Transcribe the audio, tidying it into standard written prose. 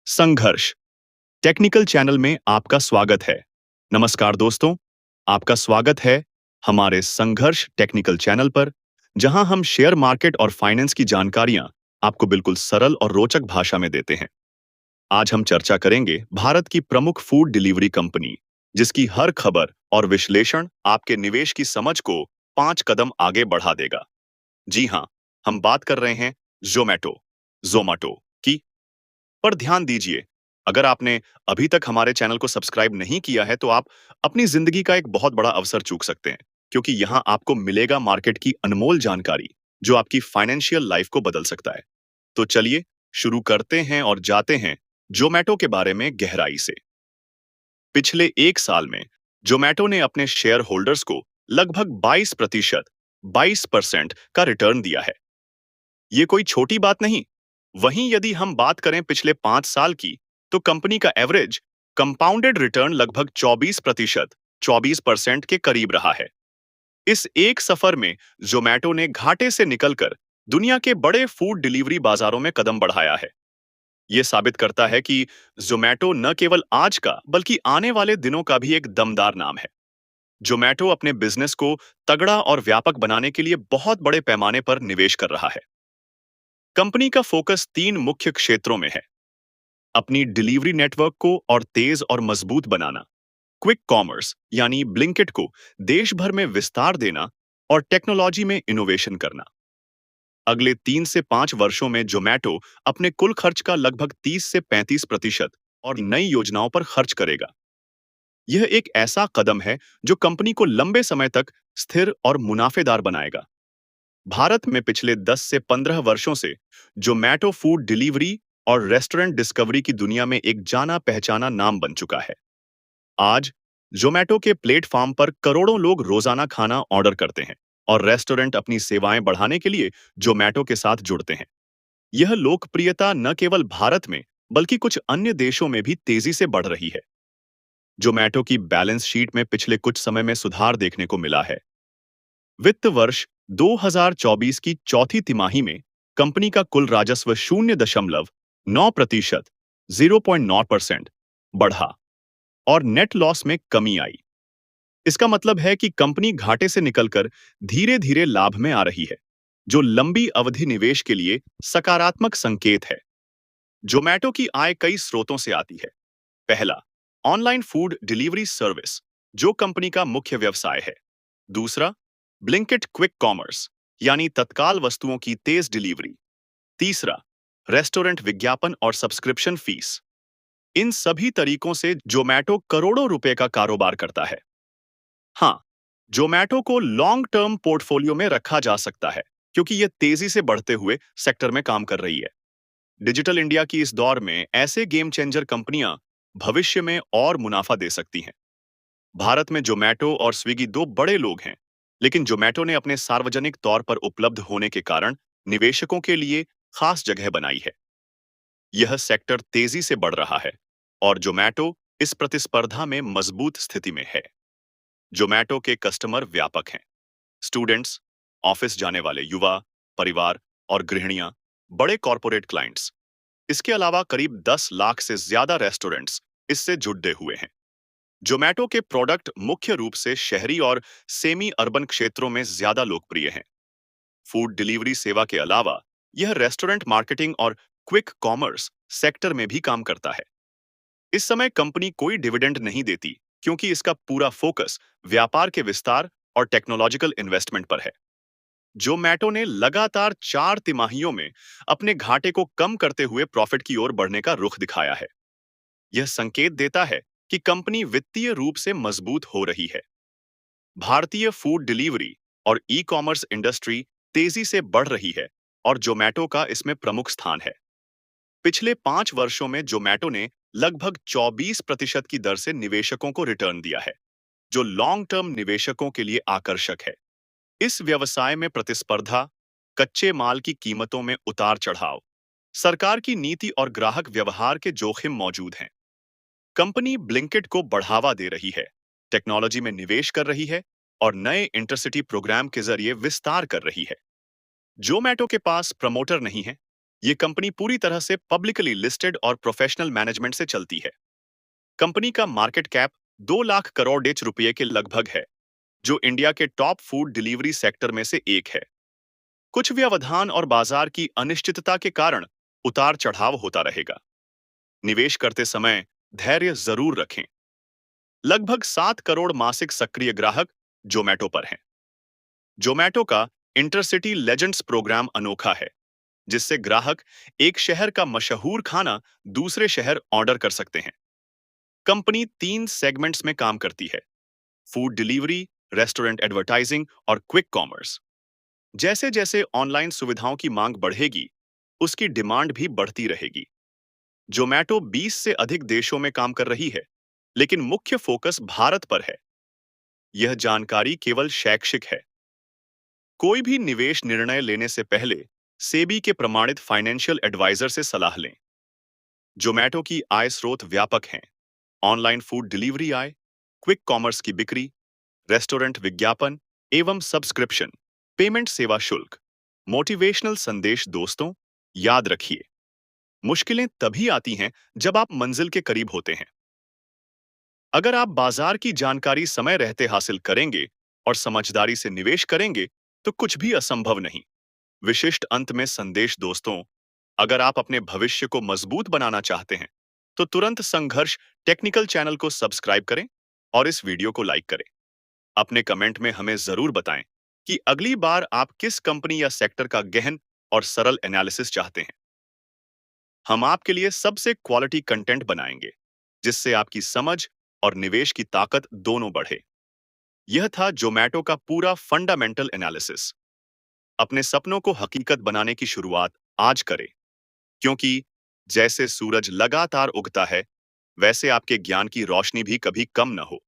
संघर्ष technical channel में आपका स्वागत है। नमस्कार दोस्तों, आपका स्वागत है हमारे संघर्ष टेक्निकल चैनल पर, जहां हम शेयर मार्केट और फाइनेंस की जानकारियां आपको बिल्कुल सरल और रोचक भाषा में देते हैं। आज हम चर्चा करेंगे भारत की प्रमुख फूड डिलीवरी कंपनी, जिसकी हर खबर और विश्लेषण आपके निवेश की समझ को 5 कदम आगे बढ़ा देगा। जी हाँ, हम बात कर रहे हैं जोमैटो जोमाटो की। पर ध्यान दीजिए, अगर आपने अभी तक हमारे चैनल को सब्सक्राइब नहीं किया है तो आप अपनी जिंदगी का एक बहुत बड़ा अवसर चूक सकते हैं, क्योंकि यहाँ आपको मिलेगा मार्केट की अनमोल जानकारी जो आपकी फाइनेंशियल लाइफ को बदल सकता है। तो चलिए शुरू करते हैं और जाते हैं जोमैटो के बारे में गहराई से। पिछले एक साल में जोमैटो ने अपने शेयर होल्डर्स को लगभग 22% का रिटर्न दिया है। ये कोई छोटी बात नहीं। वहीं यदि हम बात करें पिछले 5 साल की, तो कंपनी का एवरेज कंपाउंडेड रिटर्न लगभग 24% के करीब रहा है। इस एक सफर में जोमैटो ने घाटे से निकलकर दुनिया के बड़े फूड डिलीवरी बाजारों में कदम बढ़ाया है। यह साबित करता है कि जोमैटो न केवल आज का बल्कि आने वाले दिनों का भी एक दमदार नाम है। जोमैटो अपने बिजनेस को तगड़ा और व्यापक बनाने के लिए बहुत बड़े पैमाने पर निवेश कर रहा है। कंपनी का फोकस 3 मुख्य क्षेत्रों में है: अपनी डिलीवरी नेटवर्क को और तेज और मजबूत बनाना, क्विक कॉमर्स यानी ब्लिंकिट को देश भर में विस्तार देना, और टेक्नोलॉजी में इनोवेशन करना। अगले 3 से 5 वर्षों में जोमैटो अपने कुल खर्च का लगभग 30 से 35% और नई योजनाओं पर खर्च करेगा। यह एक ऐसा कदम है जो कंपनी को लंबे समय तक स्थिर और मुनाफेदार बनाएगा। भारत में पिछले 10 से 15 वर्षों से जोमैटो फूड डिलीवरी और रेस्टोरेंट डिस्कवरी की दुनिया में एक जाना पहचाना नाम बन चुका है। आज जोमैटो के प्लेटफॉर्म पर करोड़ों लोग रोजाना खाना ऑर्डर करते हैं, और रेस्टोरेंट अपनी सेवाएं बढ़ाने के लिए जोमैटो के साथ जुड़ते हैं। यह लोकप्रियता न केवल भारत में बल्कि कुछ अन्य देशों में भी तेजी से बढ़ रही है। जोमैटो की बैलेंस शीट में पिछले कुछ समय में सुधार देखने को मिला है। वित्त वर्ष 2024 की चौथी तिमाही में कंपनी का कुल राजस्व 0.9% 0.9% बढ़ा और नेट लॉस में कमी आई। इसका मतलब है कि कंपनी घाटे से निकलकर धीरे धीरे लाभ में आ रही है, जो लंबी अवधि निवेश के लिए सकारात्मक संकेत है। जोमैटो की आय कई स्रोतों से आती है। पहला, ऑनलाइन फूड डिलीवरी सर्विस, जो कंपनी का मुख्य व्यवसाय है। दूसरा, ब्लिंकिट क्विक कॉमर्स यानी तत्काल वस्तुओं की तेज डिलीवरी। तीसरा, रेस्टोरेंट विज्ञापन और सब्सक्रिप्शन फीस। इन सभी तरीकों से जोमैटो करोड़ों रुपए का कारोबार करता है। हाँ, जोमैटो को लॉन्ग टर्म पोर्टफोलियो में रखा जा सकता है, क्योंकि यह तेजी से बढ़ते हुए सेक्टर में काम कर रही है। डिजिटल इंडिया की इस दौर में ऐसे गेम चेंजर कंपनियां भविष्य में और मुनाफा दे सकती हैं। भारत में जोमैटो और स्विगी दो बड़े लोग हैं, लेकिन जोमैटो ने अपने सार्वजनिक तौर पर उपलब्ध होने के कारण निवेशकों के लिए खास जगह बनाई है। यह सेक्टर तेजी से बढ़ रहा है और जोमैटो इस प्रतिस्पर्धा में मजबूत स्थिति में है। जोमैटो के कस्टमर व्यापक हैं: स्टूडेंट्स, ऑफिस जाने वाले युवा, परिवार और गृहिणियां, बड़े कॉरपोरेट क्लाइंट्स। इसके अलावा करीब 10 लाख से ज्यादा रेस्टोरेंट्स इससे जुड़े हुए हैं। जोमैटो के प्रोडक्ट मुख्य रूप से शहरी और सेमी अर्बन क्षेत्रों में ज्यादा लोकप्रिय हैं। फूड डिलीवरी सेवा के अलावा यह रेस्टोरेंट मार्केटिंग और क्विक कॉमर्स सेक्टर में भी काम करता है। इस समय कंपनी कोई डिविडेंड नहीं देती, क्योंकि इसका पूरा फोकस व्यापार के विस्तार और टेक्नोलॉजिकल इन्वेस्टमेंट पर है। जोमैटो ने लगातार 4 तिमाहियों में अपने घाटे को कम करते हुए प्रॉफिट की ओर बढ़ने का रुख दिखाया है। यह संकेत देता है कि कंपनी वित्तीय रूप से मजबूत हो रही है। भारतीय फूड डिलीवरी और ई कॉमर्स इंडस्ट्री तेजी से बढ़ रही है और जोमैटो का इसमें प्रमुख स्थान है। पिछले 5 वर्षों में जोमैटो ने लगभग 24% की दर से निवेशकों को रिटर्न दिया है, जो लॉन्ग टर्म निवेशकों के लिए आकर्षक है। इस व्यवसाय में प्रतिस्पर्धा, कच्चे माल की कीमतों में उतार चढ़ाव, सरकार की नीति और ग्राहक व्यवहार के जोखिम मौजूद हैं। कंपनी ब्लिंकिट को बढ़ावा दे रही है, टेक्नोलॉजी में निवेश कर रही है और नए इंटरसिटी प्रोग्राम के जरिए विस्तार कर रही है। जोमैटो के पास प्रमोटर नहीं है, ये कंपनी पूरी तरह से पब्लिकली लिस्टेड और प्रोफेशनल मैनेजमेंट से चलती है। कंपनी का मार्केट कैप 2 लाख करोड़ के लगभग है, जो इंडिया के टॉप फूड डिलीवरी सेक्टर में से एक है। कुछ व्यवधान और बाजार की अनिश्चितता के कारण उतार चढ़ाव होता रहेगा। निवेश करते समय धैर्य जरूर रखें। लगभग 7 करोड़ मासिक सक्रिय ग्राहक जोमैटो पर हैं। जोमैटो का इंटरसिटी लेजेंड्स प्रोग्राम अनोखा है, जिससे ग्राहक एक शहर का मशहूर खाना दूसरे शहर ऑर्डर कर सकते हैं। कंपनी 3 सेगमेंट्स में काम करती है: फूड डिलीवरी, रेस्टोरेंट एडवर्टाइजिंग और क्विक कॉमर्स। जैसे जैसे ऑनलाइन सुविधाओं की मांग बढ़ेगी, उसकी डिमांड भी बढ़ती रहेगी। जोमैटो 20 से अधिक देशों में काम कर रही है, लेकिन मुख्य फोकस भारत पर है। यह जानकारी केवल शैक्षिक है। कोई भी निवेश निर्णय लेने से पहले सेबी के प्रमाणित फाइनेंशियल एडवाइजर से सलाह लें। जोमैटो की आय स्रोत व्यापक हैं: ऑनलाइन फूड डिलीवरी आय, क्विक कॉमर्स की बिक्री, रेस्टोरेंट विज्ञापन एवं सब्सक्रिप्शन, पेमेंट सेवा शुल्क। मोटिवेशनल संदेश दोस्तों, याद रखिए, मुश्किलें तभी आती हैं जब आप मंजिल के करीब होते हैं। अगर आप बाजार की जानकारी समय रहते हासिल करेंगे और समझदारी से निवेश करेंगे, तो कुछ भी असंभव नहीं। विशिष्ट अंत में संदेश दोस्तों, अगर आप अपने भविष्य को मजबूत बनाना चाहते हैं, तो तुरंत संघर्ष टेक्निकल चैनल को सब्सक्राइब करें और इस वीडियो को लाइक करें। अपने कमेंट में हमें जरूर बताएं कि अगली बार आप किस कंपनी या सेक्टर का गहन और सरल एनालिसिस चाहते हैं। हम आपके लिए सबसे क्वालिटी कंटेंट बनाएंगे, जिससे आपकी समझ और निवेश की ताकत दोनों बढ़े। यह था जोमैटो का पूरा फंडामेंटल एनालिसिस। अपने सपनों को हकीकत बनाने की शुरुआत आज करें, क्योंकि जैसे सूरज लगातार उगता है, वैसे आपके ज्ञान की रोशनी भी कभी कम न हो।